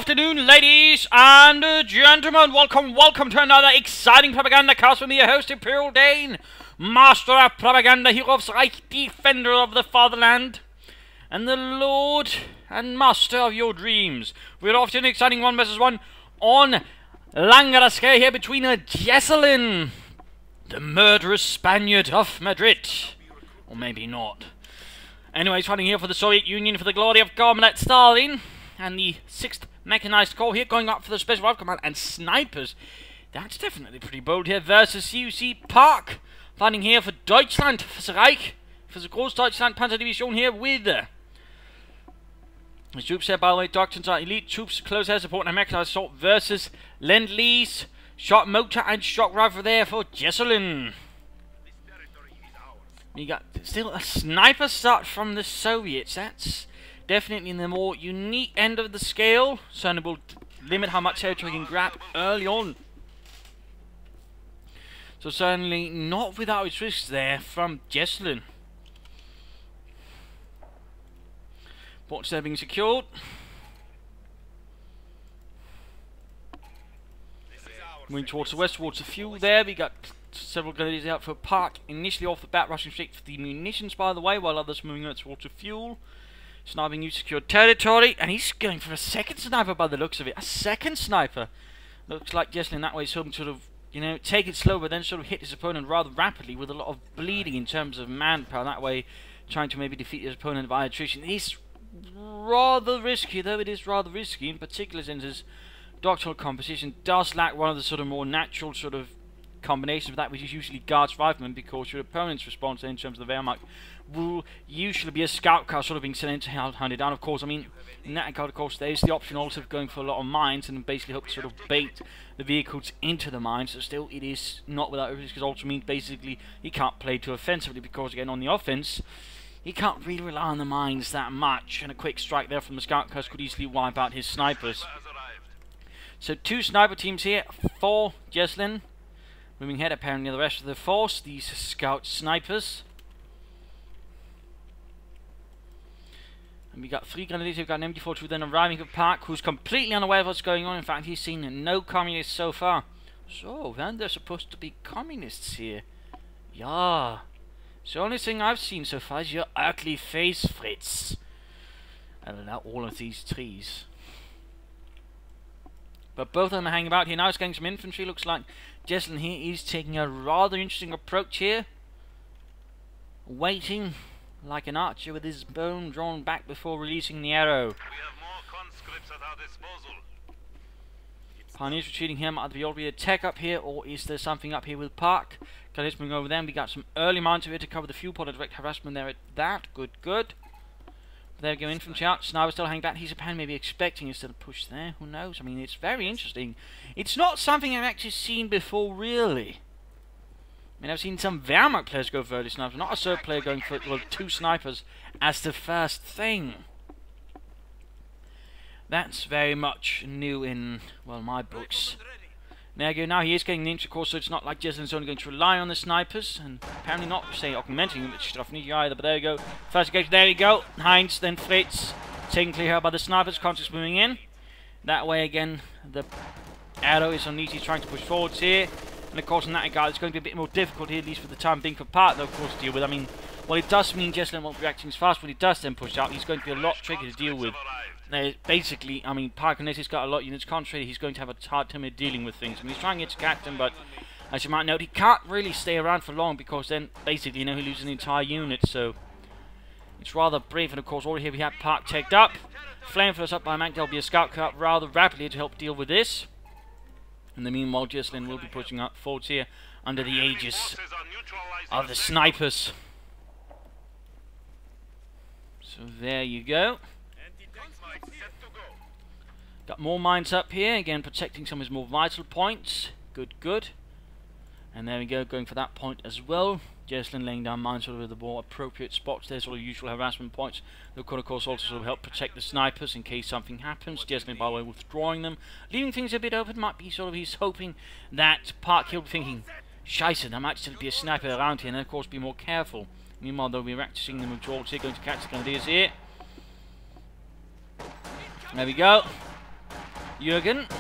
afternoon, ladies and gentlemen. Welcome to another exciting Propagandacast with me, your host, Imperial Dane, master of propaganda, hero of Reich, defender of the fatherland, and the lord and master of your dreams. We're off to an exciting 1 vs 1 on Langara scale here between Jesulin, the murderous Spaniard of Madrid, or maybe not. Anyways, fighting here for the Soviet Union for the glory of Comrade Stalin. And the 6th Mechanized Corps here going up for the Special Rifle Command and Snipers. That's definitely pretty bold here versus CUC Park. Fighting here for Deutschland, for the Reich, for the Großdeutschland Panzerdivision here with the troops here, by the way, doctrines are elite troops, close air support and mechanized assault versus Lend-Lease, shot motor and shock rifle there for Jesulin. We got still a sniper start from the Soviets. That's definitely in the more unique end of the scale. Certainly will limit how much territory we can grab early on. So certainly not without its risks there from Jesulin. Ports there being secured. Moving towards the west, towards the fuel there. We got several grenadiers out for Park. Initially off the bat, rushing straight for the munitions, by the way, while others moving out towards the fuel. Sniping you secured territory, and he's going for a second sniper by the looks of it. A second sniper. Looks like Jesulin that way is hoping to sort of, you know, take it slow, but then sort of hit his opponent rather rapidly with a lot of bleeding in terms of manpower. That way, trying to maybe defeat his opponent by attrition. It's rather risky, though it is rather risky, in particular since his doctrinal composition does lack one of the sort of more natural sort of combination of that which is usually guards rifleman, because your opponent's response in terms of the Wehrmacht will usually be a scout car sort of being sent in to hunt it down. Of course, I mean, in that regard, of course, there is the option also of going for a lot of mines and basically hope to sort of bait the vehicles into the mines. So still, it is not without risk, because also means basically he can't play too offensively, because again, on the offense, he can't really rely on the mines that much, and a quick strike there from the scout cars could easily wipe out his snipers. So 2 sniper teams here for Jesulin. Moving ahead, apparently the rest of the force, these scout snipers. And we got 3 grenadiers, we've got an MD-42 then arriving at Park, who's completely unaware of what's going on. In fact, he's seen no communists so far. So, then they're supposed to be communists here. Yeah. So the only thing I've seen so far is your ugly face, Fritz. And now all of these trees. But both of them are hanging about here now. It's getting some infantry. Looks like Jesulin here is taking a rather interesting approach here. Waiting like an archer with his bow drawn back before releasing the arrow. We have more conscripts at our disposal. Pioneers retreating here. Might be already a tech up here, or is there something up here with Park? Let's move over there. We got some early mines over here to cover the fuel pod and direct harassment there at that. Good. There we go, infantry out. Sniper still hanging back. He's apparently maybe expecting instead of push there. Who knows? I mean, it's very interesting. It's not something I've actually seen before, really. I mean, I've seen some Wehrmacht players go for early snipers, not a Serb player going for 2 snipers as the first thing. That's very much new in, well, my books. There you go, now he is getting the infantry course, so it's not like Jesulin's only going to rely on the snipers, and apparently not, say, augmenting them, which is not either, but there you go. First engage, there you go. Heinz, then Fritz, taken clear here by the snipers, Context moving in. That way again, the arrow is on easy trying to push forwards here. And of course, in that regard, it's going to be a bit more difficult here, at least for the time being, for Part, though, of course, to deal with. I mean, well, it does mean Jesulin won't be reacting as fast, but he does then push out. He's going to be a lot trickier to deal with. Basically, I mean, Park, unless he's got a lot of units contrary, he's going to have a hard time dealing with things. I mean, he's trying to get to captain, but as you might note, he can't really stay around for long, because then, basically, you know, he loses an entire unit, so it's rather brief. And of course, already here we have Park checked up. Flamethrowers up by Mac. There'll be a scout car rather rapidly to help deal with this. In the meanwhile, Jesulin will be pushing up forwards here under the aegis of the snipers. So there you go. Got more mines up here, again protecting some of his more vital points. Good. And there we go, going for that point as well. Jesulin laying down mines sort of the more appropriate spots. There's all the usual harassment points. That could of course also sort of help protect the snipers in case something happens. Jesulin, by the way, withdrawing them, leaving things a bit open. Might be sort of, he's hoping that Park, he'll be thinking, Scheisse, there might still be a sniper around here, and then of course be more careful. Meanwhile, they'll be practicing the move towards here, going to catch the grenadiers here. There we go. Jürgen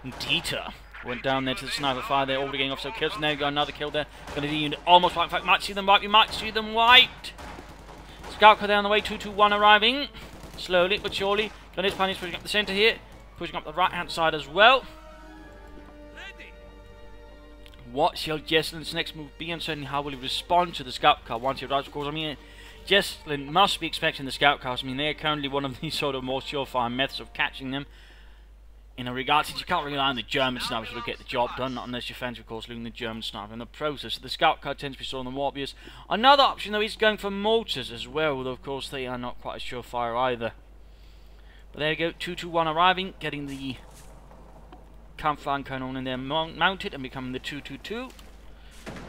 and Dieter went down there to the sniper fire. They're already getting off, so kills, and there you go, another kill there. Going to be almost right. In fact, might see them right. We might see them wiped. Scout car there on the way. 221 arriving. Slowly but surely. Gunner's Punish pushing up the centre here. Pushing up the right hand side as well. What shall Jesulin's next move be, and certainly how will he respond to the scout car once he arrives? Of course, I mean, Jesulin must be expecting the scout cars. I mean, they're currently one of the sort of more surefire methods of catching them. In a regard, since you can't rely on the German snipers to get the job done, not unless you fancy, of course, losing the German sniper in the process. So the scout car tends to be sort of the more obvious. Another option, though, is going for mortars as well, although, of course, they are not quite as surefire either. But there you go, 221 arriving, getting the campfire cannon in there mounted and becoming the 222.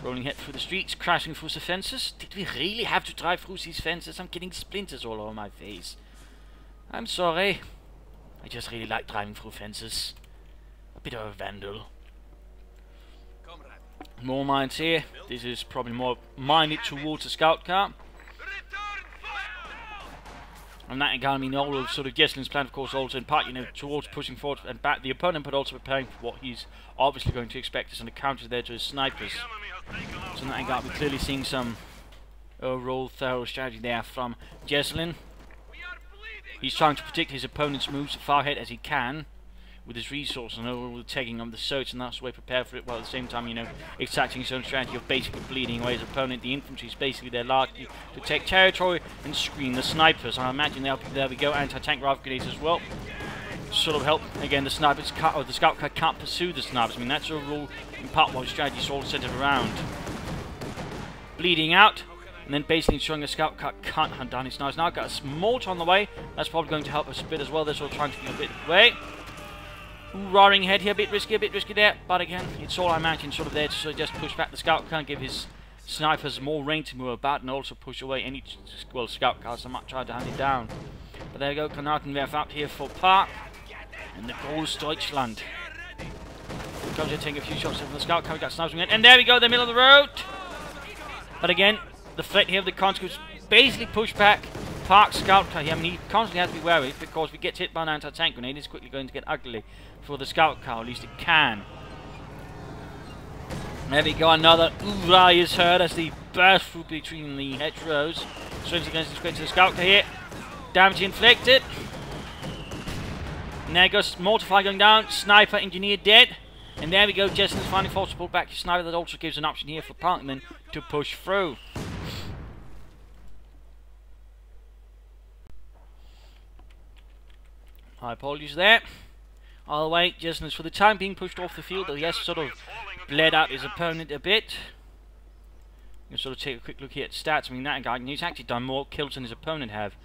Rolling head through the streets, crashing through the fences. Did we really have to drive through these fences? I'm getting splinters all over my face. I'm sorry. I just really like driving through fences. A bit of a vandal. More mines here. This is probably more minded towards a scout car. And that again, I mean, all of sort of Jesulin's plan, of course, also in part, you know, towards pushing forward and back the opponent, but also preparing for what he's obviously going to expect as an counter there to his snipers. So in that regard, we're clearly seeing some overall thorough strategy there from Jesulin. He's trying to predict his opponent's moves as far ahead as he can with his resources and overall taking on the search, and that's the way prepare for it, while at the same time, you know, exacting his own strategy of basically bleeding away his opponent. The infantry is basically there largely to take territory and screen the snipers. I imagine there we go, anti-tank rifle grenades as well. Sort of help again the snipers or the scout car can't pursue the snipers. I mean, that's overall in part what his strategy is all centered around. Bleeding out. And then basically ensuring the scout car can't hunt down his snipers. Now got a mortar on the way. That's probably going to help us a bit as well. They're sort of trying to get a bit away. Ooh, roaring ahead here, a bit risky there. But again, it's all I imagine sort of there to sort of just push back the scout car and give his snipers more range to move about, and also push away any scout cars that might try to hunt it down. But there you go, Granatenwerfer up here for Park and the Großdeutschland. Comes here taking a few shots from the scout car. We got snipers again, and there we go, the middle of the road. But again, the threat here of the conscripts basically push back Park's scout car here. I mean, he constantly has to be wary, because if he gets hit by an anti-tank grenade, it's quickly going to get ugly for the scout car, at least it can. There we go, another hoorah is heard as the burst through between the hedgerows. Swings against the the scout car here. Damage inflicted. And there goes mortar fire going down. Sniper engineer dead. And there we go, Jesulin's finally forced to pull back his sniper. That also gives an option here for Parkman to push through. My apologies there. All the way, Jesulin's for the time being pushed off the field. He has sort of bled out his opponent a bit. You can sort of take a quick look here at stats. I mean, that guy, he's actually done more kills than his opponent have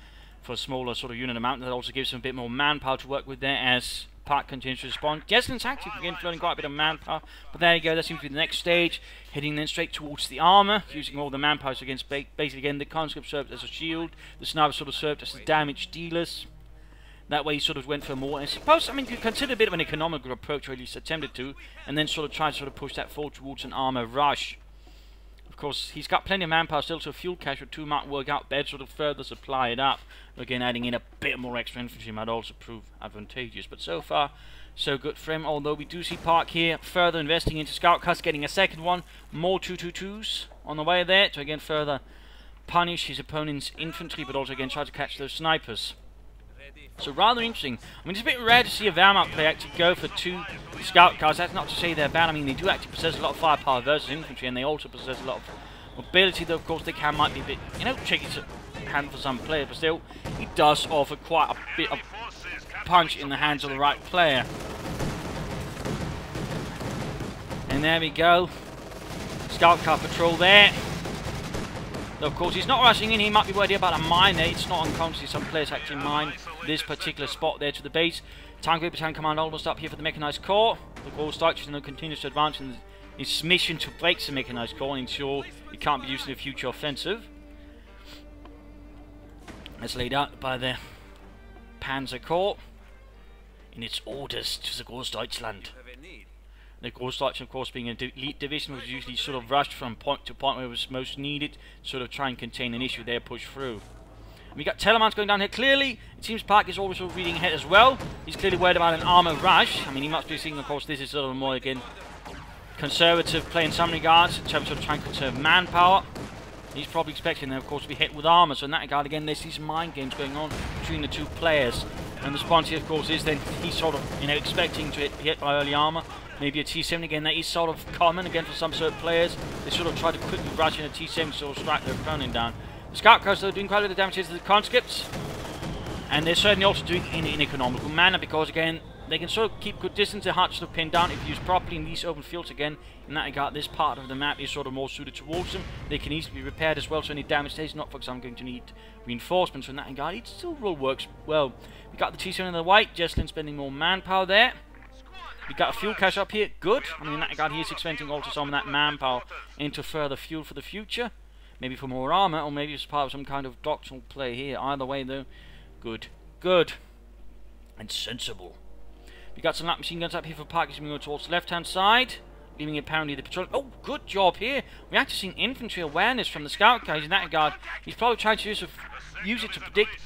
for a smaller sort of unit amount. That also gives him a bit more manpower to work with there as Park continues to respond. Jesulin's actually again floating quite a bit of manpower, but there you go, that seems to be the next stage. Heading then straight towards the armour, using all the manpower against basically again the conscript served as a shield, the sniper sort of served as the damage dealers. That way he sort of went for more, and I suppose, I mean, you could consider a bit of an economical approach, or at least attempted to, and then sort of try to sort of push that forward towards an armour rush. Of course, he's got plenty of manpower still, so fuel cache or two might work out better, sort of further supply it up. Again, adding in a bit more extra infantry might also prove advantageous, but so far, so good for him. Although we do see Park here further investing into scout cars, getting a second one, more 222s on the way there to again further punish his opponent's infantry, but also again try to catch those snipers. So rather interesting. I mean, it's a bit rare to see a Wehrmacht player actually go for two scout cars. That's not to say they're bad. I mean, they do actually possess a lot of firepower versus infantry, and they also possess a lot of mobility, though of course they can might be a bit, you know, tricky to hand for some players, but still, he does offer quite a bit of punch in the hands of the right player. And there we go. Scout car patrol there. Though of course he's not rushing in, he might be worried about a mine there. It's not uncommon to see some players actually mine this particular spot there to the base. Tank Battalion Command almost up here for the Mechanized Corps. The Großdeutschland continues to advance in his mission to break the Mechanized Corps and ensure it can't be used in a future offensive. As laid out by the Panzer Corps in its orders to the Großdeutschland. The Großdeutschland, of course, being an elite division, was usually sort of rushed from point to point where it was most needed, sort of try and contain an issue there, push through. And we got Telemans going down here. Clearly, it seems Park is also reading ahead as well. He's clearly worried about an armor rush. I mean, he must be seeing, of course, this is sort of more, again, conservative play in some regards, in terms of trying to conserve manpower. He's probably expecting them, of course, to be hit with armor. So in that regard, again, there's these mind games going on between the two players. And the response here, of course, is then he's sort of, you know, expecting to be hit by early armor. Maybe a T-70 again. That is sort of common, again, for some certain players. They sort of try to quickly rush in a T-70 to sort of strike their opponent down. The Scout Cars, though, doing quite a bit of damage to the conscripts. And they're certainly also doing it in an economical manner because, again, they can sort of keep good distance. They're hard to sort of pin down if used properly in these open fields. Again, in that regard, this part of the map is sort of more suited towards them. They can easily be repaired as well, so any damage stays not, for example, going to need reinforcements. So in that regard, it still works well. We got the T-7 in the white. Jesulin spending more manpower there. We got a fuel cache up here. Good. I mean, in that regard, he is expending also some of that manpower into further fuel for the future. Maybe for more armor, or maybe it's part of some kind of doctrinal play here. Either way, though, good. Good. And sensible. We got some light machine guns up here for Park. He's moving towards the left-hand side, leaving apparently the patrol. Oh, good job here. We're actually seeing infantry awareness from the scout guys in that regard. He's probably trying to use it to predict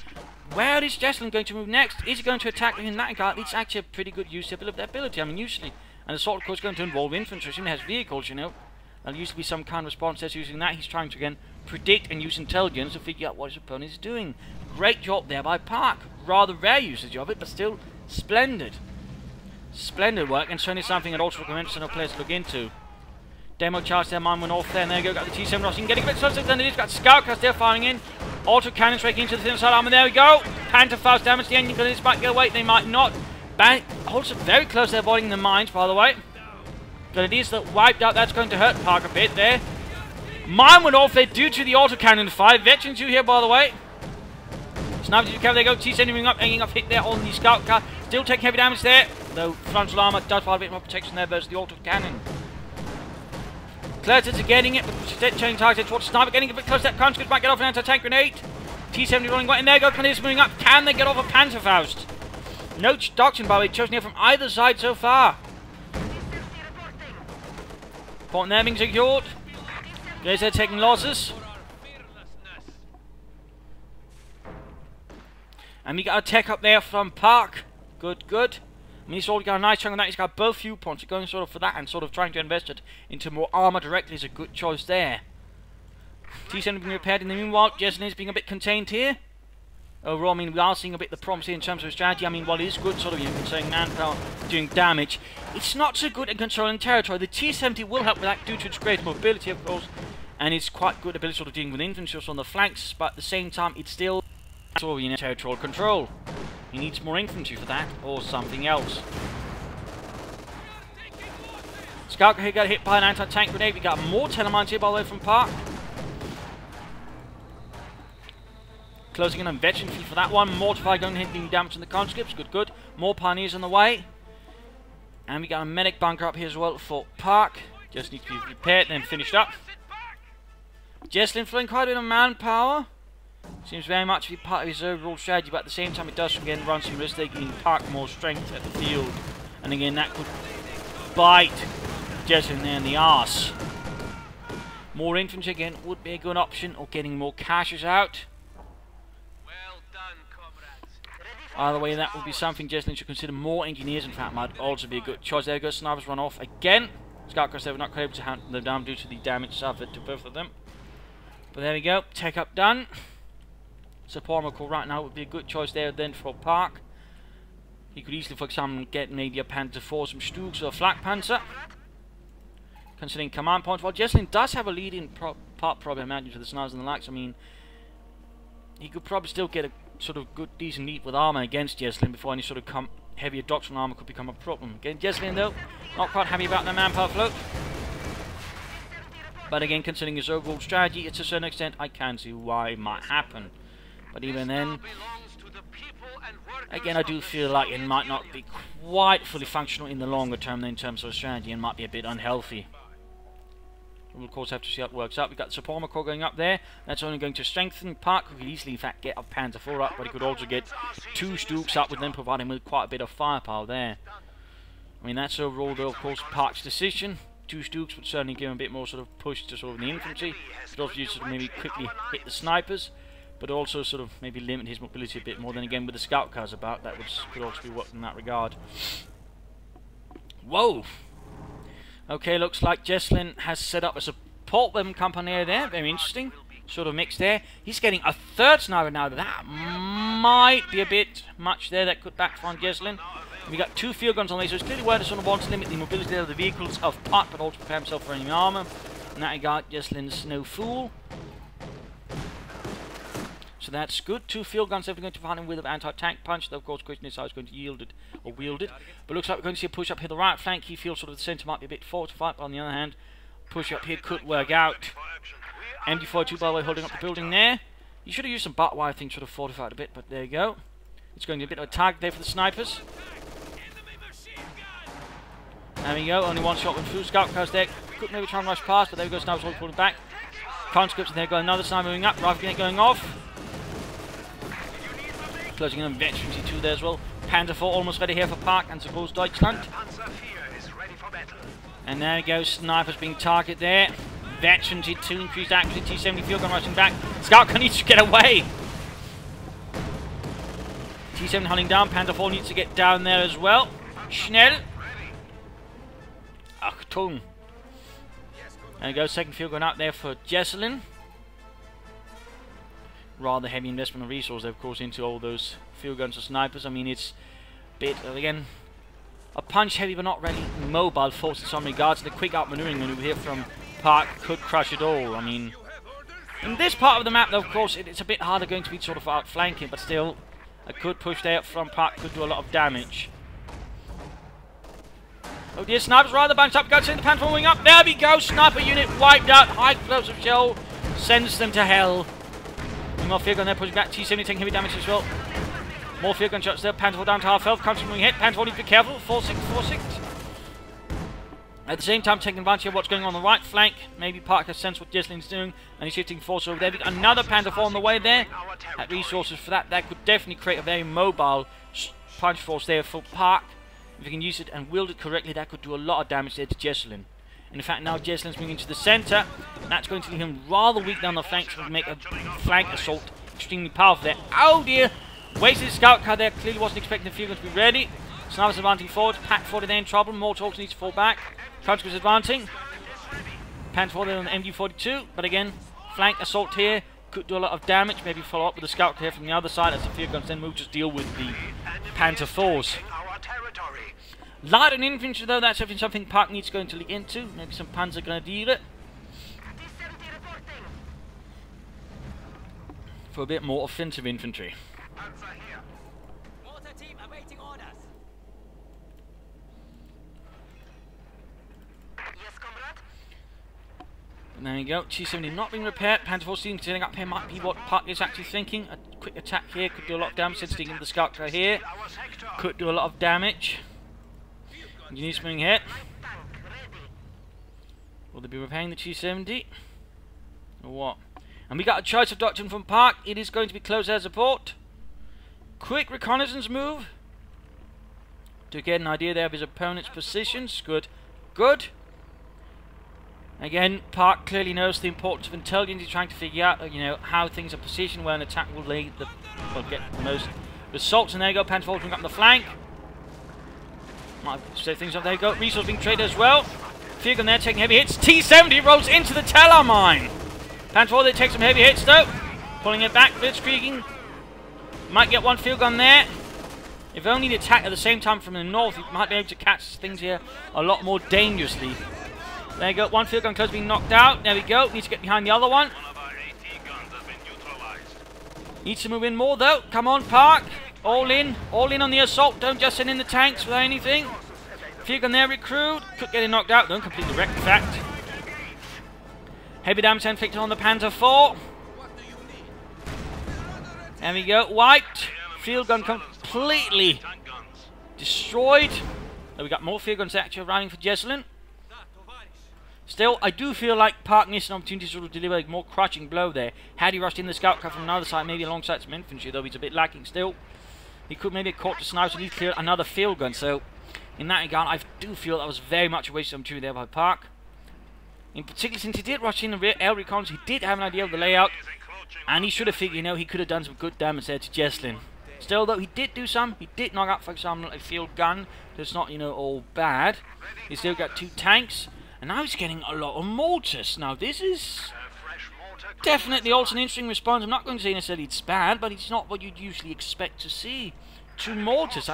where is Jesulin going to move next. Is he going to attack in that regard? It's actually a pretty good use of their ability. I mean, usually an assault, of course, is going to involve infantry. He has vehicles, you know. There'll usually be some kind of response that's using that. He's trying to, again, predict and use intelligence to figure out what his opponent is doing. Great job there by Park. Rather rare usage of it, but still splendid. Splendid work, and certainly something that also recommends some players to look into. Demo charge there, mine went off there, and there you go, got the T-7 rushing, getting a bit closer than it is, got Scout Cars there firing in. Auto cannons breaking into the thin side armor, there we go. Panther-Faust damage, the engine gunners might get away, they might not. Bang, also very close, they're avoiding the mines, by the way. Grenadiers that wiped out, that's going to hurt Park a bit there. Mine went off there due to the auto cannon fire. Veterans you here, by the way. Snipers you cover, there you go, T-7 moving up, hanging up, hit there on the Scout Car. Still taking heavy damage there, though frontal armor does provide a bit more protection there versus the auto cannon. Clertons are getting it, but changing targets towards Sniper, getting a bit close to that conscript, might get off an anti-tank grenade. T-70 rolling right in there, go, Grenadiers moving up, can they get off a Panther-Faust? No doctrine, by the way, chosen here from either side so far. Point there being secured. Guys, they're taking losses. And we got a tech up there from Park. Good, good. I mean, he's already got a nice chunk of that. He's got both viewpoints. He's going sort of for that and sort of trying to invest it into more armor directly is a good choice there. T-7 being repaired in the meanwhile. Jesulin is being a bit contained here. Overall, I mean, we are seeing a bit the promise here in terms of strategy. I mean, while it is good, sort of, you can say manpower doing damage, it's not so good at controlling territory. The T-70 will help with that due to its great mobility, of course, and it's quite good ability sort of dealing with infantry on the flanks, but at the same time, it's still sort of, you know, territorial control. He needs more infantry for that, or something else. Scout here got hit by an anti-tank grenade. We got more Telemines here, by the way, from Park. Closing in on veteran fleet for that one. Mortifier going ahead doing damage on the conscripts. Good, good. More pioneers on the way. And we got a medic bunker up here as well for Park. Just needs to be repaired and then finished up. Jesulin throwing quite a bit of manpower. Seems very much to be part of his overall strategy, but at the same time it does again run some risk taking Park more strength at the field. And again that could bite Jesulin there in the arse. More infantry again would be a good option, or getting more caches out. Well done, comrades. Either way, that would be something Jesulin should consider. More engineers, in fact, might also be a good choice. There goes Snipers run off again. Scout Cars, they were not able to hunt them down due to the damage suffered to both of them. But there we go, tech up done. Support armor right now would be a good choice there then for Park. He could easily, for example, get maybe a Panther 4, some Stugs or a Flak Panzer. Considering command points, while Jesulin does have a lead in part, probably imagine, for the snipers and the likes. I mean, he could probably still get a sort of good, decent lead with armor against Jesulin before any sort of heavier doctrinal armor could become a problem. Again, Jesulin though, not quite happy about the manpower float. But again, considering his overall strategy, to a certain extent, I can see why it might happen. But even then, again, I do feel like it might not be quite fully functional in the longer term in terms of strategy, and might be a bit unhealthy. We'll of course have to see how it works out. We've got the support armor core going up there. That's only going to strengthen Park, who could easily in fact get a Panther 4 up, but he could also get 2 Stugs up with them, providing with quite a bit of firepower there. I mean, that's overall though, of course, Park's decision. 2 Stugs would certainly give him a bit more sort of push to sort of the infantry. Could also use it to maybe quickly hit the snipers. but also sort of maybe limit his mobility a bit more. Then again, with the scout cars about, that could also be worked in that regard. Whoa! Okay, looks like Jesulin has set up a support weapon company there. Very interesting. Sort of mix there. He's getting a third sniper now. That might be a bit much there. That could backfire on Jesulin. We got 2 field guns on there, so it's clearly where the sort of wants to limit the mobility of the vehicles of Park, but also prepare himself for any armor. In that regard, Jesulin's no fool. So that's good. 2 field guns definitely going to find him with an anti-tank punch. Though of course, the question is how he's going to yield it or wield it. But looks like we're going to see a push up here the right flank. He feels sort of the centre might be a bit fortified, but on the other hand, push up here could work out. MD42 by the way holding up the building there. You should have used some butt wire things, sort of fortified a bit, but there you go. It's going to be a bit of a target there for the snipers. There we go, only one shot went through. Scout cars there. Could maybe try and rush past, but there we go, snipers all pulling back. Conscripts, and there go another sniper moving up. Rifle grenade going off. Closing in on Veteran T2 there as well. Panther 4 almost ready here for Park, and so goes Deutschland. And there we go, snipers being targeted there. Veteran T2 increased accuracy, T70 field gun rushing back. Scout car needs to get away. T7 hunting down, Panther 4 needs to get down there as well. Schnell. Achtung. There we go, second field gun out there for Jesulin. Rather heavy investment of resource, of course, into all those field guns or snipers. I mean, it's a bit, again, a punch heavy but not really mobile force in some regards. The quick outmaneuvering maneuver here from Park could crush it all. I mean, in this part of the map, though, of course, it's a bit harder going to be sort of outflanking, but still, a good push there from Park could do a lot of damage. Oh dear, snipers rather bunched up, guns in the Panther wing up. There we go, sniper unit wiped out. High explosive shell sends them to hell. More field gun there, pushing back. T70 taking heavy damage as well. More field gun shots there. Panther 4 down to half health. Constant wing hit. Panther 4 needs to be careful. 4-6, 4-6. At the same time, taking advantage of what's going on the right flank. Maybe Park has sensed what Jesulin's doing, and he's shifting force over there. We got another Panther 4 on the way there. At resources for that, that could definitely create a very mobile punch force there for Park. If you can use it and wield it correctly, that could do a lot of damage there to Jesulin. In fact, now Jesulin's moving into the centre. That's going to leave him rather weak down the flank, so make a flank assault extremely powerful there. Oh dear! Wasted scout car there. Clearly wasn't expecting the field gun to be ready. Snipers advancing forward. Pack 40 there in trouble. More talks needs to fall back. Conscripts advancing. Panther 4 there on the MG42. But again, flank assault here could do a lot of damage. Maybe follow up with the scout here from the other side as the field guns then move to deal with the Panther 4s. Light and infantry though, that's definitely something Park needs going to look into. Maybe some Panzer Grenadier for a bit more offensive infantry. And there you go, T70 not being repaired. Panther 4 setting up here might be what Park is actually thinking. A quick attack here could do a lot of damage. Sending in the scout car here could do a lot of damage. Engineers moving here. Will they be repairing the T70? Or what? And we got a choice of doctrine from Park. It is going to be close air support. Quick reconnaissance move to get an idea there of his opponent's positions. Good. Good. Again, Park clearly knows the importance of intelligence. He's trying to figure out, you know, how things are positioned, where an attack will lay the, well, get the most results. And there you go, Panther 4 up the flank. Might set things up. There you go. Resource being traded as well. Field gun there taking heavy hits. T70 rolls into the Teller mine. Panther 4 there takes some heavy hits though. Pulling it back. Blitzkrieging. Might get one field gun there. If only the attack at the same time from the north, he might be able to catch things here a lot more dangerously. There you go. One field gun close being knocked out. There we go. Needs to get behind the other one. Needs to move in more though. Come on, Park. All in on the assault. Don't just send in the tanks without anything. Field gun there, recruit. Could get it knocked out. Don't completely wrecked, in fact. Heavy damage inflicted on the Panther 4. There we go. Wiped. Field gun completely destroyed. There we got more field guns actually arriving for Jesulin. Still, I do feel like Park missed an opportunity to sort of deliver a more crushing blow there. Had he rushed in the scout car from another side, maybe alongside some infantry, though he's a bit lacking still. He could maybe have caught the snipers and he's cleared another field gun. So, in that regard, I do feel that was very much a waste of opportunity there by Park. In particular, since he did rush in the rear air recons, he did have an idea of the layout. And he should have figured, you know, he could have done some good damage there to Jesulin. Still, though, he did do some. He did knock out, for example, a field gun. It's not, you know, all bad. He's still got 2 tanks. And now he's getting a lot of mortars. Now, this is definitely also an interesting response. I'm not going to say necessarily it's bad, but it's not what you'd usually expect to see. 2 mortars,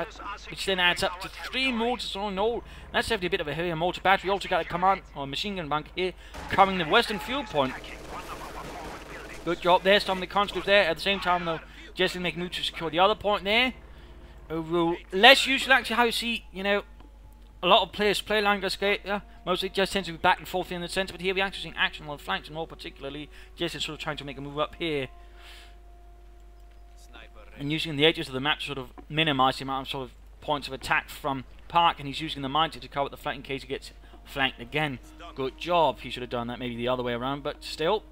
which then adds up to 3 mortars all in all. That's definitely a bit of a heavier mortar battery. Also got a command or machine gun bank here covering the western fuel point. Good job there, stopping the conscripts there. At the same time, though, Jesulin making moves to secure the other point there. Overall, less usual actually how you see, you know, a lot of players play line escape. Yeah, mostly just tends to be back and forth in the centre, but here we're actually seeing action on the flanks, and more particularly, Jesulin sort of trying to make a move up here. And using the edges of the map to sort of minimise the amount of sort of points of attack from Park, and he's using the mine to cover the flank in case he gets flanked again. Good job. He should have done that maybe the other way around, but still,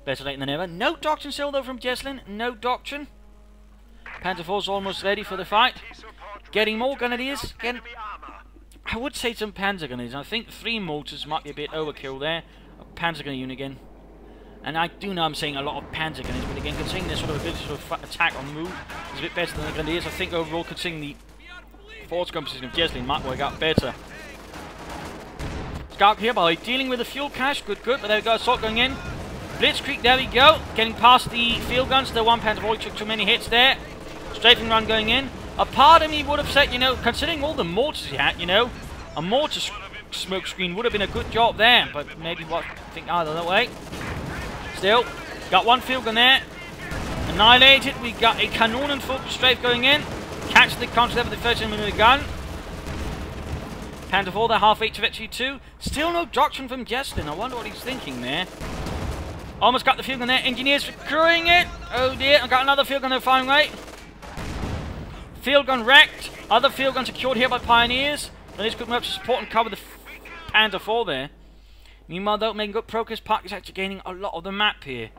better late than never. No doctrine still though from Jesulin. No doctrine. Panzer IV's almost ready for the fight. Getting more grenadiers. Again, I would say some panzer grenadiers. I think 3 mortars might be a bit overkill there. A panzer grenade unit again. And I do know I'm saying a lot of panzer grenades, but again, considering their sort of ability to sort of attack on move is a bit better than the grenadiers. I think overall, considering the force composition of Jesulin might work out better. Scout here by dealing with the fuel cache. Good, but there we go. Assault going in. Blitzkrieg, there we go. Getting past the field guns. The 1 Panzer IV took too many hits there. Strafing run going in. A part of me would have said, you know, considering all the mortars he had, you know, a mortar smoke screen would have been a good job there. But maybe what I think either that way. Still, got 1 field gun there. Annihilated. We got a Kanonenflug strafe going in. Catch the concept with the 13mm gun. Panzer IV, they're half-way to victory 2. Still no doctrine from Jesulin. I wonder what he's thinking there. Almost got the field gun there. Engineers securing it. Oh dear, I got another field gun there firing right. Field gun wrecked. Other field gun secured here by Pioneers. Then he's quick move up to support and cover the Panzer IV there. Meanwhile, though, making good progress, Park is actually gaining a lot of the map here.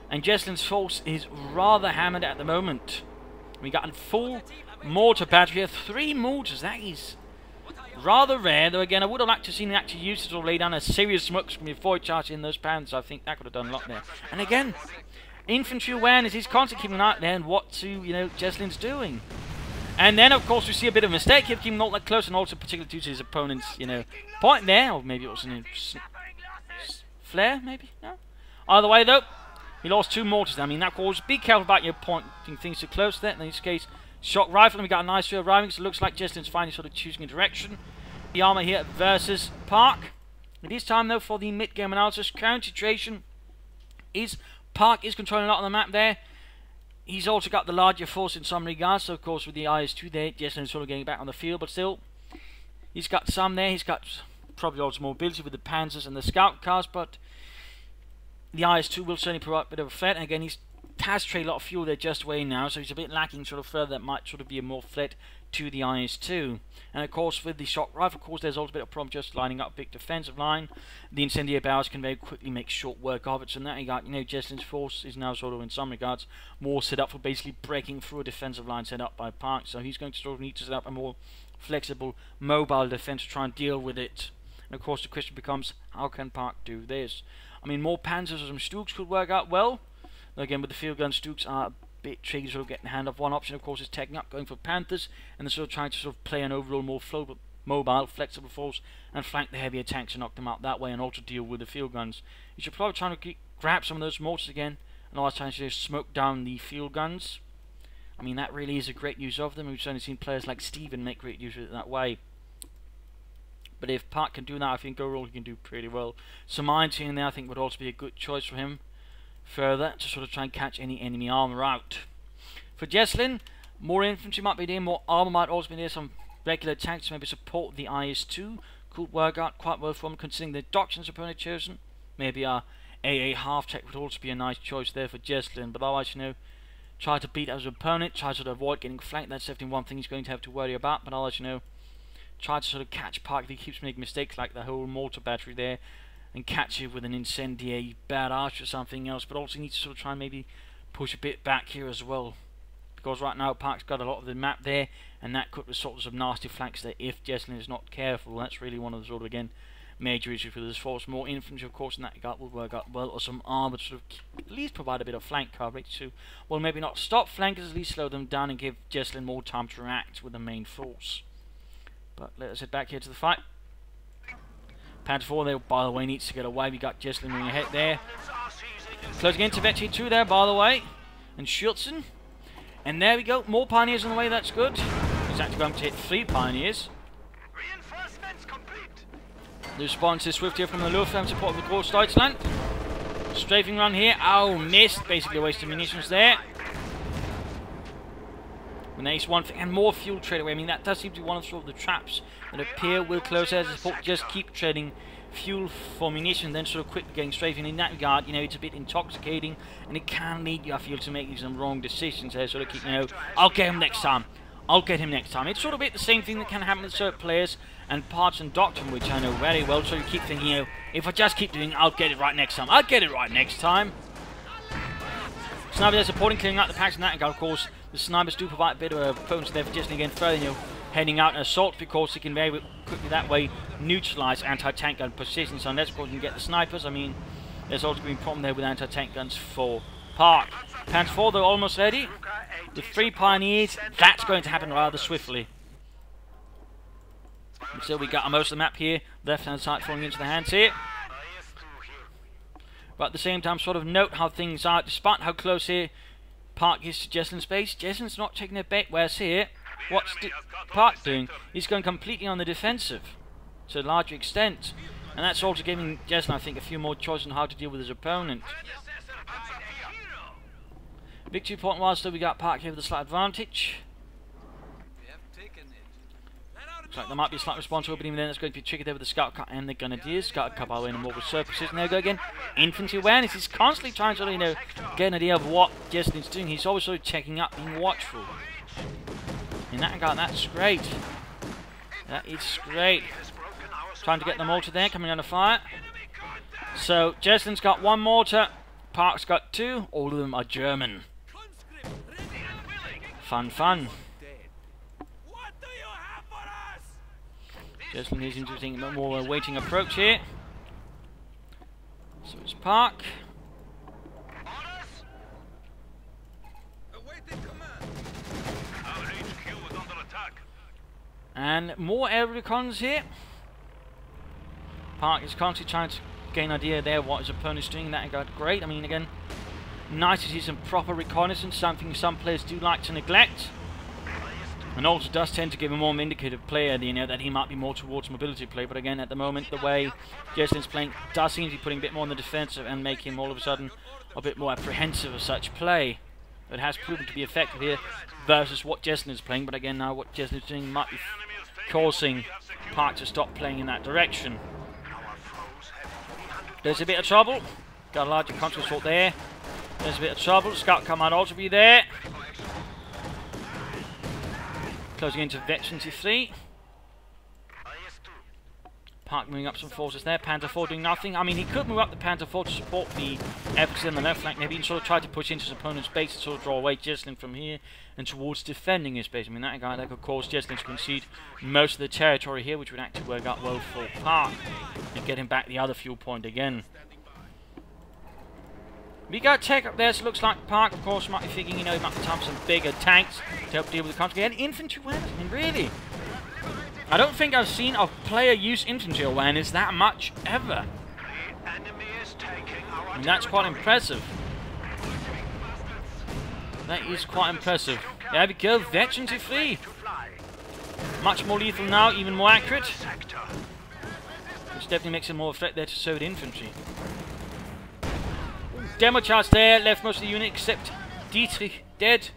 And Jesulin's force is rather hammered at the moment. We got a full mortar battery here. 3 mortars, that is rather rare. Though again, I would have liked to have seen him actually use it or lay down a serious smoke screen before charging in those pans. I think that could have done a lot there. And again, infantry awareness is constantly keeping an eye out there and what Jesulin's doing. And then, of course, we see a bit of a mistake here, keeping not that close, and also particularly due to his opponent's, point there, or maybe it was an flare, maybe? No? Either way, though, he lost 2 mortars. I mean, that calls, be careful about your pointing things too close there. In this case, shock rifle, and we got a nice few arriving, so it looks like Jesulin's finally sort of choosing a direction. The armor here versus Park. It is time, though, for the mid-game analysis. Current situation is Park is controlling a lot on the map there. He's also got the larger force in some regards, so of course with the IS-2 there, Jesulin's sort of getting back on the field, but still, he's got some there. He's got probably also more ability with the Panzers and the Scout cars, but the IS-2 will certainly provide a bit of a threat. And again, he's has trailed a lot of fuel there just away now, so he's a bit lacking sort of further. That might sort of be a more threat to the IS-2. And of course, with the shock rifle, of course, there's also a bit of a problem just lining up a big defensive line. The incendiary barrels can very quickly make short work of it. So in that regard, Jesulin's force is now sort of, in some regards, more set up for basically breaking through a defensive line set up by Park. So he's going to sort of need to set up a more flexible, mobile defense to try and deal with it. And of course, the question becomes, how can Park do this? I mean, more Panzers or some Stuks could work out well. Again, with the field gun, Stuks are a bit tricky to sort of getting the hand off. One option, of course, is taking up, going for Panthers, and they're sort of trying to sort of play an overall more mobile, flexible force and flank the heavier tanks and knock them out that way, and also deal with the field guns. You should probably try to grab some of those mortars again, and always trying to just smoke down the field guns. I mean, that really is a great use of them. We've certainly seen players like Steven make great use of it that way. But if Park can do that, I think overall he can do pretty well. So mines here and there, I think, would also be a good choice for him. Further, to sort of try and catch any enemy armor out. For Jesulin, more infantry might be there, more armor might also be there, some regular tanks to maybe support the IS-2. Could work out quite well for him, considering the doctrines opponent chosen. Maybe our AA half-tech would also be a nice choice there for Jesulin, but otherwise, try to beat his opponent, try to sort of avoid getting flanked. That's definitely one thing he's going to have to worry about, but otherwise, try to sort of catch Park if he keeps making mistakes like the whole mortar battery there, and catch you with an incendiary barrage or something else. But also need to sort of try and maybe push a bit back here as well, because right now Park's got a lot of the map there, and that could result in some nasty flanks there if Jesulin is not careful. That's really one of the sort of, again, major issue for this force. More infantry, of course, in that regard will work out well, or some armour to sort of at least provide a bit of flank coverage to, well, maybe not stop flankers, at least slow them down and give Jesulin more time to react with the main force. But let us head back here to the fight. Panther 4 there, by the way, needs to get away. We got Jesulin moving ahead there. Closing into Vetchi 2 there, by the way. And Jesulin. And there we go, more pioneers on the way, that's good. He's actually going to hit 3 pioneers. The response is swift here from the Luftwaffe support of the Groß Deutschland. Strafing run here. Oh, missed. Basically a waste of munitions there. And there's one thing. And more fuel trade away. I mean, that does seem to be one of sort of the traps that appear with close air support. Just keep trading fuel for munition, then sort of quickly getting strafing. In that regard, you know, it's a bit intoxicating. And it can lead you, I feel, to making some wrong decisions there. Sort of keep, you know, I'll get him next time. I'll get him next time. It's sort of a bit the same thing that can happen with certain players and parts and doctrine, which I know very well. So you keep thinking, you know, if I just keep doing it, I'll get it right next time. I'll get it right next time. Snipers are supporting, clearing out the packs in that regard. Of course, the snipers do provide a bit of a potency there for just again further, you know, heading out an assault, because they can very quickly that way neutralise anti-tank gun positions. So unless of course you can get the snipers, I mean, there's also going to be a problem there with anti-tank guns for Park. Panther 4, they're almost ready. The 3 pioneers, that's going to happen rather swiftly. So we got most of the map here, left hand side falling into the hands here. But at the same time, sort of note how things are, despite how close here Park is to Jesulin's base. Jesulin's not taking a bait, whereas here, what's Park doing? He's going completely on the defensive, to a larger extent. And that's also giving Jesulin, I think, a few more choices on how to deal with his opponent. Victory point while still we got Park here with a slight advantage. Looks like there might be a slight response, but even then it's going to be tricky there with the Scout Cut and the Grenadiers. Scout Cut by the way in a more surfaces. And there we go again. Infantry awareness. He's constantly trying to, you know, get an idea of what Jesulin's doing. He's always sort of checking up, being watchful. In that regard, that's great. That is great. Trying to get the mortar there, coming under fire. So Jesulin's got 1 mortar. Park's got 2. All of them are German. Fun, fun. Jesulin is interesting, a more waiting approach here. So it's Park. And more air recons here. Park is constantly trying to gain an idea there what his opponent's doing. That got great. I mean, again, nice to see some proper reconnaissance, something some players do like to neglect. And also does tend to give a more indicative player, you know, that he might be more towards mobility play. But again, at the moment, the way Jesulin's playing does seem to be putting a bit more on the defensive and make him all of a sudden a bit more apprehensive of such play. It has proven to be effective here versus what Jesulin is playing. But again, now what Jesulin is doing might be causing Park to stop playing in that direction. There's a bit of trouble. Got a larger control assault there. There's a bit of trouble. Scout Cut might also be there. Closing into Veterans 3. Park moving up some forces there. Panther 4 doing nothing. I mean, he could move up the Panther 4 to support the efforts on the left flank. Maybe he sort of try to push into his opponent's base and sort of draw away Jesulin from here and towards defending his base. I mean, that guy that could cause Jesulin to concede most of the territory here, which would actually work out well for Park and get him back the other fuel point again. We got tech up there, so it looks like Park, of course, might be thinking, you know, he might be time some bigger tanks to help deal with the country. And infantry awareness, I mean, really? I don't think I've seen a player use infantry awareness that much, ever. And that's quite impressive. That is quite impressive. There we go, Veterans 3. Much more lethal now, even more accurate. Which definitely makes it more threat there to Soviet infantry. Demo charge there, left most of the unit except Dietrich dead.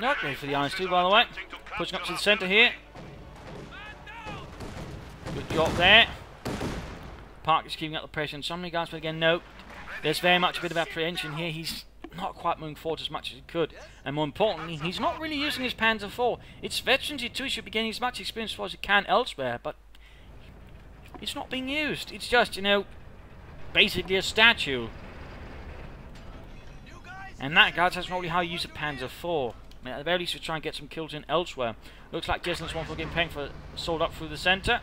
Not great for the Irons too, by the way. Pushing up to the centre here. Good job there. Park is keeping up the pressure on so many guys, but again, no. There's very much a bit of apprehension here. He's not quite moving forward as much as he could. And more importantly, he's not really using his Panzer IV. It's Veterans 2 should be getting as much experience for as he can elsewhere, but it's not being used. It's just, you know, basically a statue. And that, guys, that's not really how you use a Panzer IV. I mean, at the very least, we try and get some kills in elsewhere. Looks like Jesulin's one for getting paying for sold up through the centre.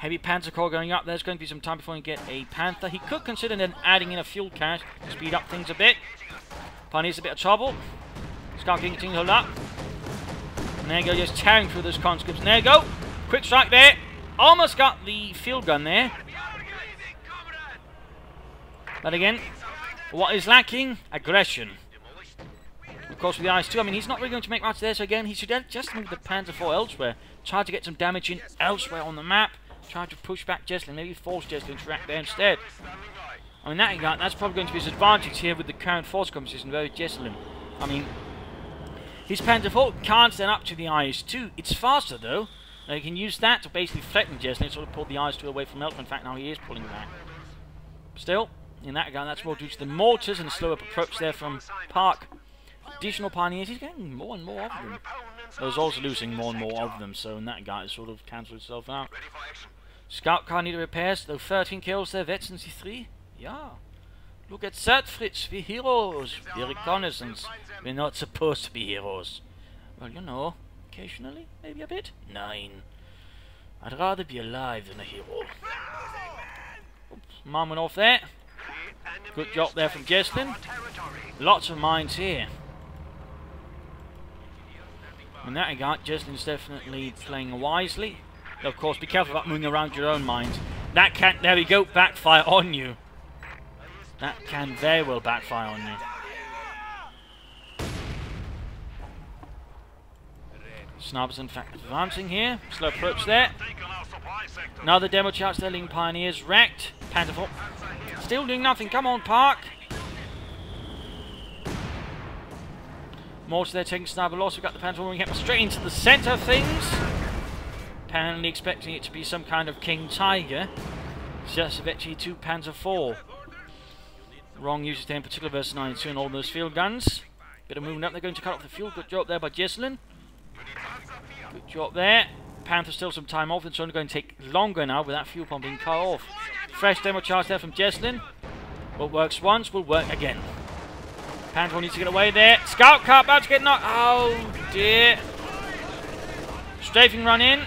Heavy Panzer Corps going up. There's going to be some time before we get a Panther. He could consider then adding in a fuel cache to speed up things a bit. Pioneer's a bit of trouble. Scout getting things held up. And there you go, just tearing through those conscripts. And there you go. Quick strike there. Almost got the field gun there. But again, what is lacking? Aggression. Of course, with the IS-2, I mean, he's not really going to make much there. So again, he should just move the Panzer IV elsewhere. Try to get some damage in elsewhere on the map. Try to push back Jesulin. Maybe force Jesulin to rack there instead. I mean, that's probably going to be his advantage here with the current force composition with Jesulin. I mean, his Panzer IV can't stand up to the IS-2. It's faster, though. Now, he can use that to basically threaten Jesulin, sort of pull the IS-2 away from Elf. In fact, now he is pulling back. Still, in that regard, that's more due to the mortars and the slow-up approach there from Park. Additional Pioneers, he's getting more and more of them. But he's also losing more and more of them, so in that regard, it sort of cancels itself out. Scout car need repairs, though 13 kills there, Vetsency 3. Yeah. Look at that, Fritz, we're heroes. We're reconnaissance. We're not supposed to be heroes. Well, you know, occasionally, maybe a bit. 9. I'd rather be alive than a hero. Oops, mine went off there. Good job there from Jesulin. Lots of mines here. In that regard, Jesulin's definitely playing wisely. Though, of course, be careful about moving around your own mines. That can, there we go, backfire on you. That can very well backfire on you. Snubs, in fact, advancing here. Slow approach there. Another demo charge there, leading Pioneers wrecked. Panther IV still doing nothing. Come on, Park. Mortar there taking sniper loss. We've got the Panther IV moving up straight into the centre of things. Apparently expecting it to be some kind of King Tiger. Just eventually 2 Panzer IV. Wrong usage there in particular versus 9-2 and all those field guns. Bit of movement up. They're going to cut off the fuel. Good job there by Jesulin. Good job there. Panther still some time off. It's only going to take longer now with that fuel pump being cut off. Fresh demo charge there from Jesulin. What works once will work again. Panther needs to get away there. Scout car about to get knocked. Oh dear. Strafing run in.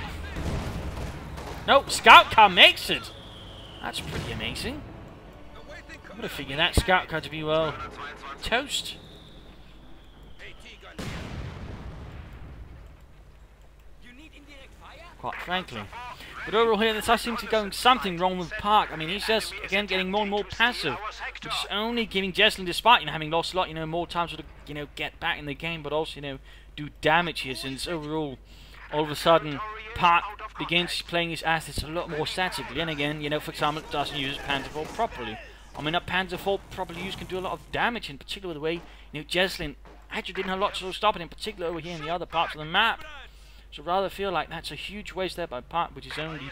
No, Scout car makes it. That's pretty amazing. I would have figured that Scout car to be, well, toast. Quite frankly. But overall here, there seems to be going something wrong with Park. I mean, he's just, again, getting more and more passive. Which is only giving Jesulin, despite, having lost a lot, more time to, get back in the game, but also, do damage here, since overall, all of a sudden, Park begins playing his assets a lot more statically. And again, for example, doesn't use Panzer IV properly. I mean, a Panzer IV properly used can do a lot of damage, in particular the way, Jesulin actually didn't have a lot to stop it, in particular over here in the other parts of the map. So rather feel like that's a huge waste there by Park, which is only,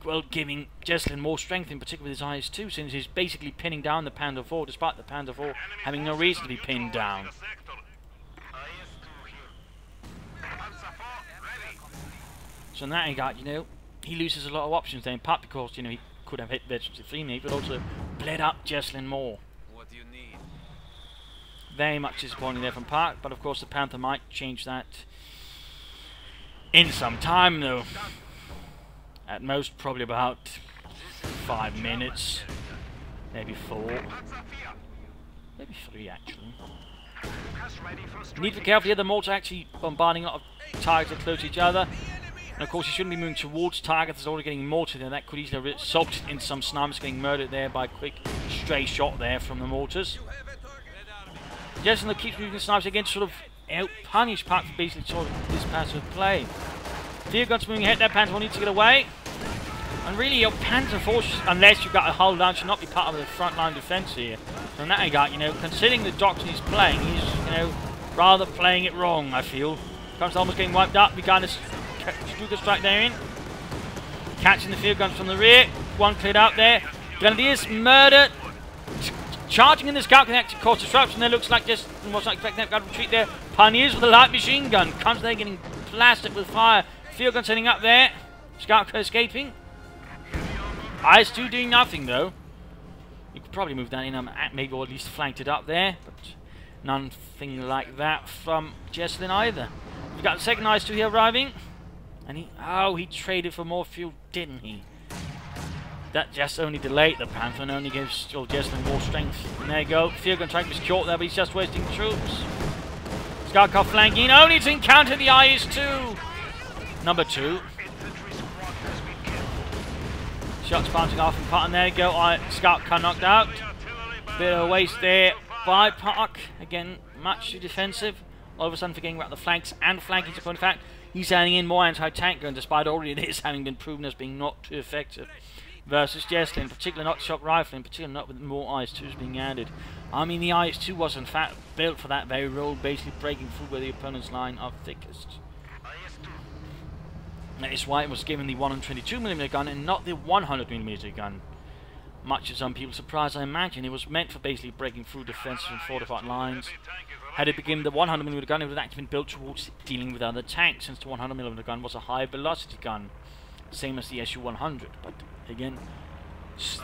well, giving Jesulin more strength, in particular with his IS-2, since he's basically pinning down the Panzer IV, despite the Panzer IV having no reason to be pinned down. So in that regard, he loses a lot of options there, in part because, he could have hit Vetsency 3 maybe, but also bled up Jesulin more. What do you need? Very much disappointing there from Park, but of course the Panther might change that in some time, though. At most, probably about 5 minutes. Maybe 4. Maybe 3, actually. Need to be careful here. The mortar actually bombarding a lot of targets that close to each other. And of course, you shouldn't be moving towards targets that's already getting mortared there. That could easily result in some snipers getting murdered there by a quick stray shot there from the mortars. Jesulin keeps moving the snipers again to sort of punish Park for basically sort of this passive play. Field guns moving ahead there. Panther IV needs to get away. And really, your Panzer IV, unless you've got a hull down, should not be part of the frontline defense here. So in that regard, considering the doctrine he's playing, he's, rather playing it wrong, I feel. Comes almost getting wiped up. We got this Stuka strike there in. Catching the field guns from the rear. One cleared out there. Grenadiers murdered. Charging in the scout can actually cause disruption. There looks like just was not expecting that. Got to retreat there. Pioneers with a light machine gun. Comes there getting blasted with fire. Field gun setting up there. Scout escaping. IS-2 doing nothing though. You could probably move that in, maybe, or at least flanked it up there, but nothing like that from Jesulin either. We've got the second IS-2 here arriving. And he traded for more fuel, didn't he? That just only delayed the Panther and only gives Jesulin more strength. And there you go. Field contract was short there, but he's just wasting troops. Scout flanking, only to encounter the IS-2. Number 2. Shots bouncing off and Park, and there you go. Scout car knocked out. Bit of a waste there by Park. Again, much too defensive. All of a sudden forgetting about the flanks and flanking support. In fact, he's adding in more anti-tank gun, despite already this having been proven as being not too effective. Versus Jesulin, particularly not shock rifle, in particular not with more IS-2s being added. I mean, the IS-2 was in fact built for that very role, basically breaking through where the opponent's line are thickest. That is why it was given the 122mm gun and not the 100mm gun. Much to some people's surprise, I imagine it was meant for basically breaking through defensive and fortified lines. Had it been given the 100mm gun, it would have actually been built towards dealing with other tanks, since the 100mm gun was a high velocity gun, same as the Su-100. But again,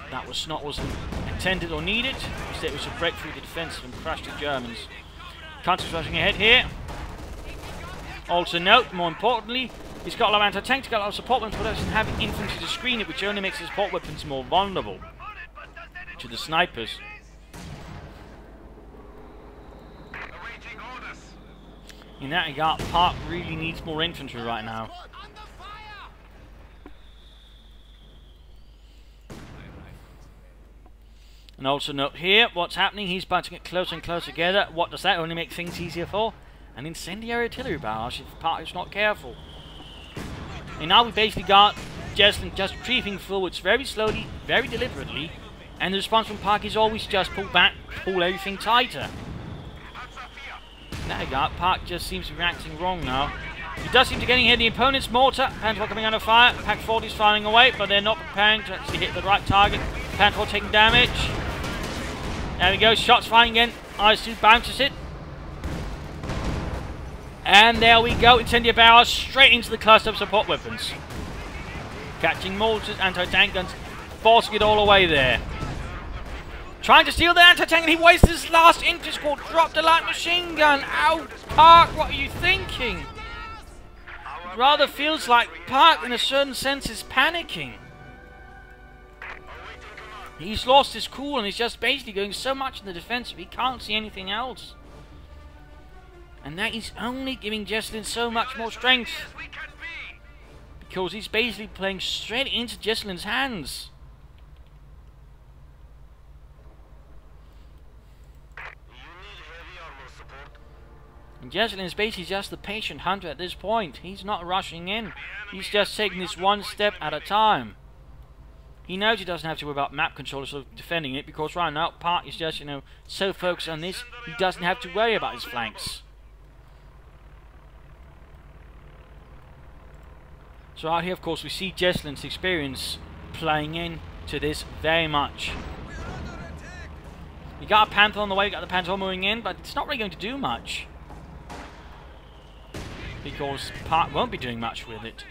that wasn't intended or needed. Instead, it was to break through the defensive and crush the Germans. Counters rushing ahead here. Also note, more importantly, he's got a lot of anti-tank, he's got a lot of support weapons, but doesn't have infantry to screen it, which only makes his support weapons more vulnerable to the snipers. In that regard, Park really needs more infantry right now. And also note here, what's happening, he's about to get closer and closer together. What does that only make things easier for? An incendiary artillery barrage if Park is not careful. And now we basically got Jesulin just creeping forwards very slowly, very deliberately, and the response from Park is always just pull back, pull everything tighter. There you go, Park just seems to be reacting wrong now. He does seem to be getting hit the opponent's mortar. Panther coming under fire. Pack 40 is firing away, but they're not preparing to actually hit the right target. Panther taking damage. There we go, shots firing again. IS-2 bounces it. And there we go, incendiary barrage straight into the cluster of support weapons. Catching mortars, anti-tank guns, forcing it all away there. Trying to steal the anti-tank, and he wastes his last infantry squad. Dropped a light machine gun. Ow, Park, what are you thinking? It rather feels like Park, in a certain sense, is panicking. He's lost his cool, and he's just basically going so much in the defensive, he can't see anything else. And that is only giving Jesulin so much more strength. Because he's basically playing straight into Jesulin's hands. And Jesulin is basically just the patient hunter at this point. He's not rushing in. He's just taking this one step at a time. He knows he doesn't have to worry about map controllers or defending it, because right now Park is just, so focused on this, he doesn't have to worry about his flanks. So out here, of course, we see Jesulin's experience playing into this very much. You got a Panther on the way, you got the Panther moving in, but it's not really going to do much. Because Park won't be doing much with it.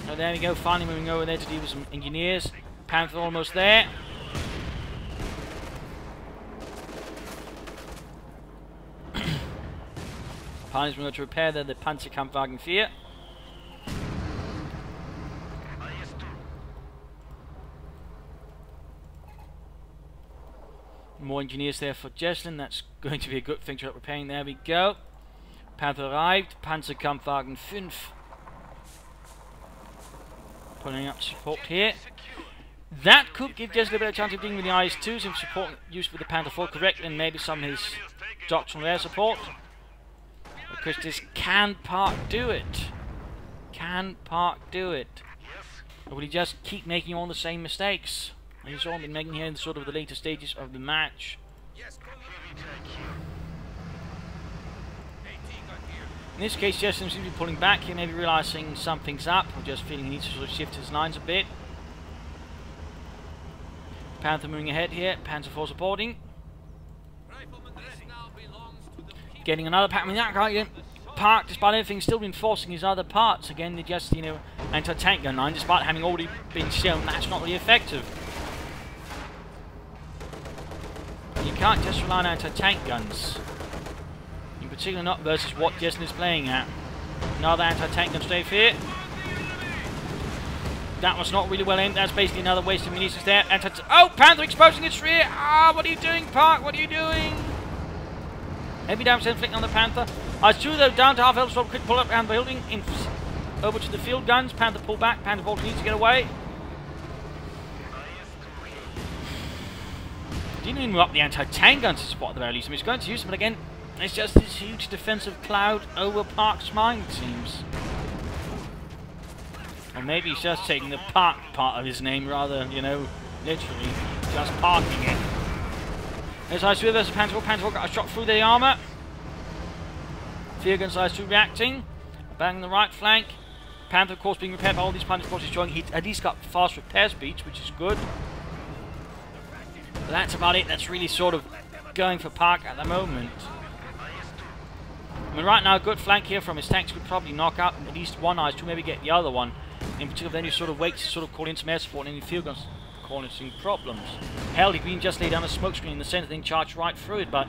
So there we go, finally moving over there to deal with some engineers. Panther almost there. Pioneers going to repair the Panzerkampfwagen 4. More engineers there for Jesulin. That's going to be a good thing to start repairing. There we go. Panther arrived. Panzerkampfwagen 5. Pulling up support here. That could give Jesulin a better chance of dealing with the IS-2s if support used with the Panther 4 correctly, and maybe some of his doctrinal air support. Because this can Park do it? Can Park do it? Or will he just keep making all the same mistakes he's all been making here in sort of the later stages of the match? In this case, Jesulin seems to be pulling back here, maybe realising something's up, or just feeling he needs to sort of shift his lines a bit. Panther moving ahead here, Panzer 4 supporting. Getting another pack. I mean, that guy, Park, despite everything, still been forcing his other parts. Again, they just, anti-tank gun line, despite having already been shown that's not really effective. You can't just rely on anti-tank guns. In particular, not versus what Jesulin is playing at. Another anti-tank gun strafe here. That was not really well aimed. That's basically another waste of munitions there. Oh, Panther exposing its rear. Ah, what are you doing, Park? What are you doing? Heavy damage inflicted on the Panther. IS-2 though down to half health, so quick pull up and building over to the field guns. Panther pull back. Panther Volta needs to get away. Didn't even up the anti-tank guns to spot at the very least. I mean, he's going to use them, but again, it's just this huge defensive cloud over Park's mind, it seems. Or maybe he's just taking the Park part of his name rather, you know, literally just parking it. There's IS-2 versus Panther. Panther got a shot through the armour. Fear against IS-2 reacting. Bang the right flank. Panther, of course, being repaired by all these Panthers. Of course, he's showing he's at least got fast repair speeds, which is good. But that's about it. That's really sort of going for Park at the moment. I mean, right now, a good flank here from his tanks could probably knock out at least one IS-2, maybe get the other one. In particular, then you sort of wait to sort of call in some air support and any field guns causing problems. Hell, he can just lay down a smoke screen in the center, then charge right through it, but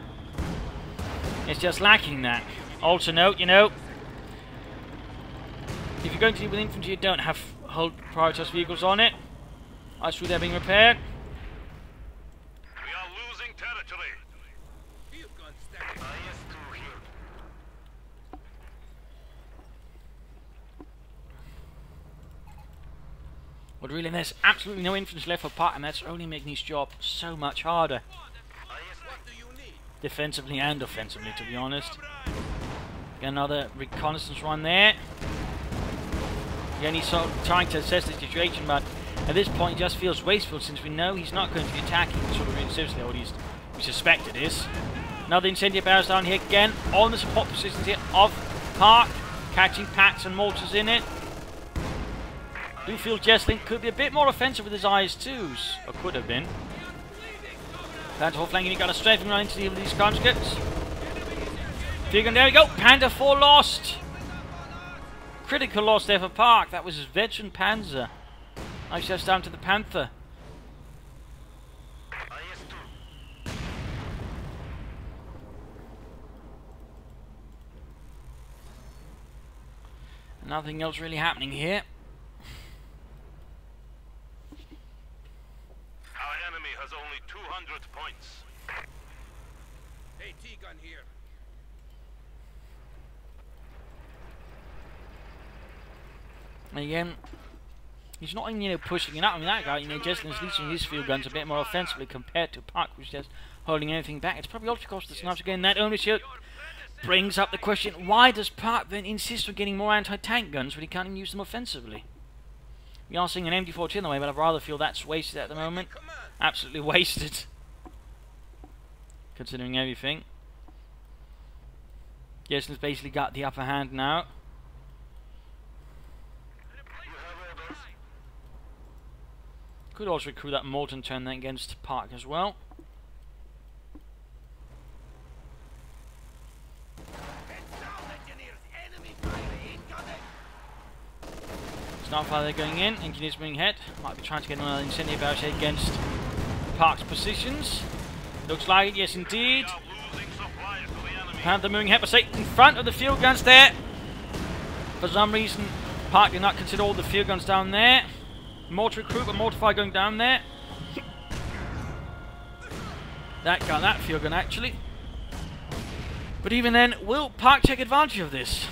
it's just lacking that. Also note, you know, if you're going to deal with infantry, you don't have whole prioritized vehicles on it. IS-2 they're being repaired. We are losing territory. IS-2 here. But really, there's absolutely no infantry left for Park, and that's only making his job so much harder. Defensively and offensively, to be honest. Get another reconnaissance run there. Again, he's sort of trying to assess the situation, but at this point, it just feels wasteful since we know he's not going to be attacking sort of really seriously, or at least we suspect it is. Another incendiary barrels down here again on the support positions here of Park, catching packs and mortars in it. Do feel Jesulin could be a bit more offensive with his IS-2s, or could have been. Panther 4 flanking, he got a strafing run into deal with these conscripts. There we go, Panther 4 lost. Critical loss there for Park. That was his veteran Panzer. Now he's just down to the Panther. Nothing else really happening here. Our enemy has only 200 points. AT gun here. Again, he's not even, you know, pushing it up. I mean, that guy, you know, Jesulin's leading his field guns a bit more offensively compared to Park, who's just holding anything back. It's probably also because the snipers again. That ownership brings up the question: why does Park then insist on getting more anti-tank guns when he can't even use them offensively? We are seeing an MG42 in the way, but I rather feel that's wasted at the moment. Absolutely wasted, considering everything. Jesulin's basically got the upper hand now. Could also recruit that Morton turn then against Park as well. Starfire they're going in, engineers moving ahead. Might be trying to get another incendiary barricade against Park's positions. Looks like it, yes indeed. Panther moving ahead, but say in front of the field guns there. For some reason, Park did not consider all the field guns down there. Mortar recruit, but mortar fire going down there. That got that field gun actually. But even then, will Park take advantage of this?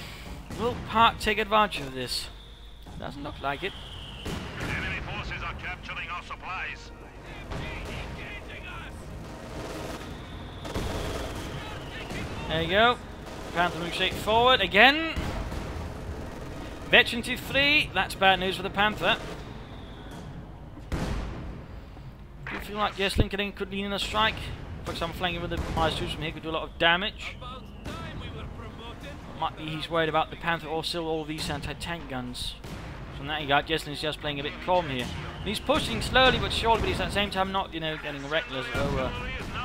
Will Park take advantage of this? Doesn't look like it. Enemy forces are capturing our supplies. There you go. Panther moves straight forward again. Veteran to 3. That's bad news for the Panther. Do you feel like Jesulin could lean in a strike? For example, flanking with the IS-2s from here could do a lot of damage. Might be he's worried about the Panther or still all these anti-tank guns. So now you got Jesulin's just playing a bit calm here. And he's pushing slowly but surely, but he's at the same time not, you know, getting reckless over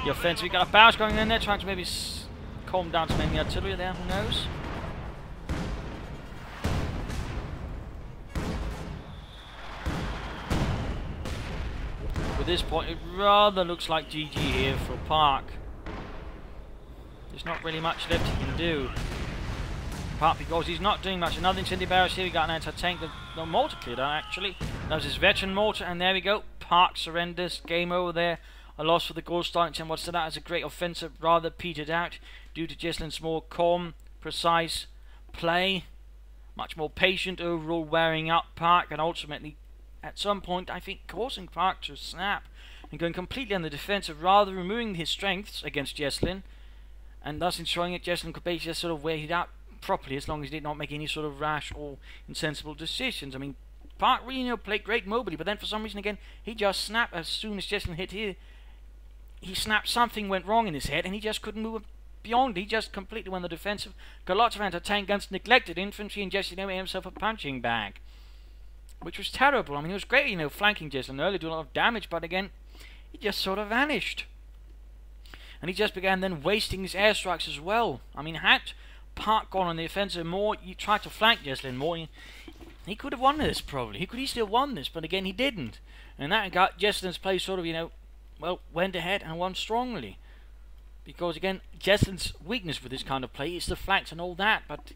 the offensive. We got a barrage going in there, trying to maybe calm down some enemy artillery there. Who knows? At this point, it rather looks like GG here for Park. There's not really much left he can do. Park, because he's not doing much. Another incendiary barrels here. We got an anti-tank. The mortar cleared out, actually. That was his veteran mortar, and there we go. Park surrenders. Game over there. A loss for the Ghost Knights, and what's that as a great offensive rather petered out due to Jesulin's more calm, precise play. Much more patient overall, wearing up Park, and ultimately, at some point, I think, causing Park to snap and going completely on the defensive, rather removing his strengths against Jesulin, and thus ensuring that Jesulin could basically just sort of wait it out properly, as long as he did not make any sort of rash or insensible decisions. I mean, Park really played great mobility, but then for some reason again, he just snapped as soon as Jesulin hit here. He snapped, something went wrong in his head, and he just couldn't move beyond. He just completely went on the defensive. Got lots of anti-tank guns, neglected infantry, and Jesulin made himself a punching bag, which was terrible. I mean, it was great, flanking Jesulin early, doing a lot of damage, but again, he just sort of vanished. And he just began then wasting his airstrikes as well. I mean, had Park gone on the offensive more, you tried to flank Jesulin more, he could have won this probably. He could easily have won this, but again, he didn't. And that got Jesulin's play sort of, well, went ahead and won strongly. Because again, Jesulin's weakness with this kind of play is the flanks and all that, but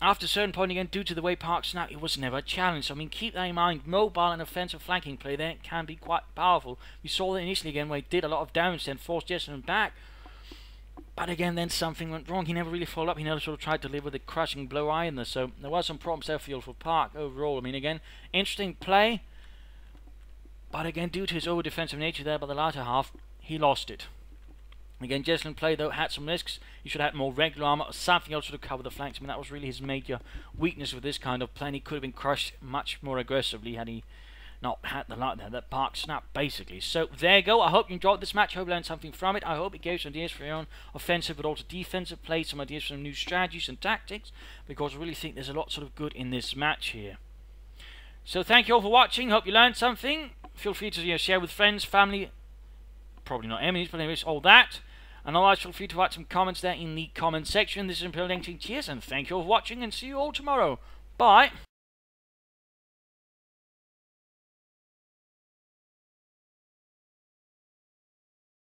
after a certain point again, due to the way Park snapped, it was never a challenge. So, I mean, keep that in mind. Mobile and offensive flanking play there can be quite powerful. We saw that initially again where he did a lot of damage and forced Jesulin back. But again, then something went wrong. He never really followed up. He never sort of tried to live with a crushing blow either. So there was some problems there for Park overall. I mean, again, interesting play. But again, due to his over-defensive nature there by the latter half, he lost it. Again, Jesulin play though had some risks. He should have had more regular armor or something else to cover the flanks. I mean, that was really his major weakness with this kind of play. And he could have been crushed much more aggressively had he not had the luck there that Park snapped basically. So there you go. I hope you enjoyed this match. I hope you learned something from it. I hope it gave some ideas for your own offensive but also defensive play, some ideas for some new strategies and tactics, because I really think there's a lot sort of good in this match here. So thank you all for watching. Hope you learned something. Feel free to share with friends, family, probably not enemies, but anyways, all that. And otherwise, feel free to write some comments there in the comment section. This is Imperial Cheers, and thank you all for watching, and see you all tomorrow. Bye.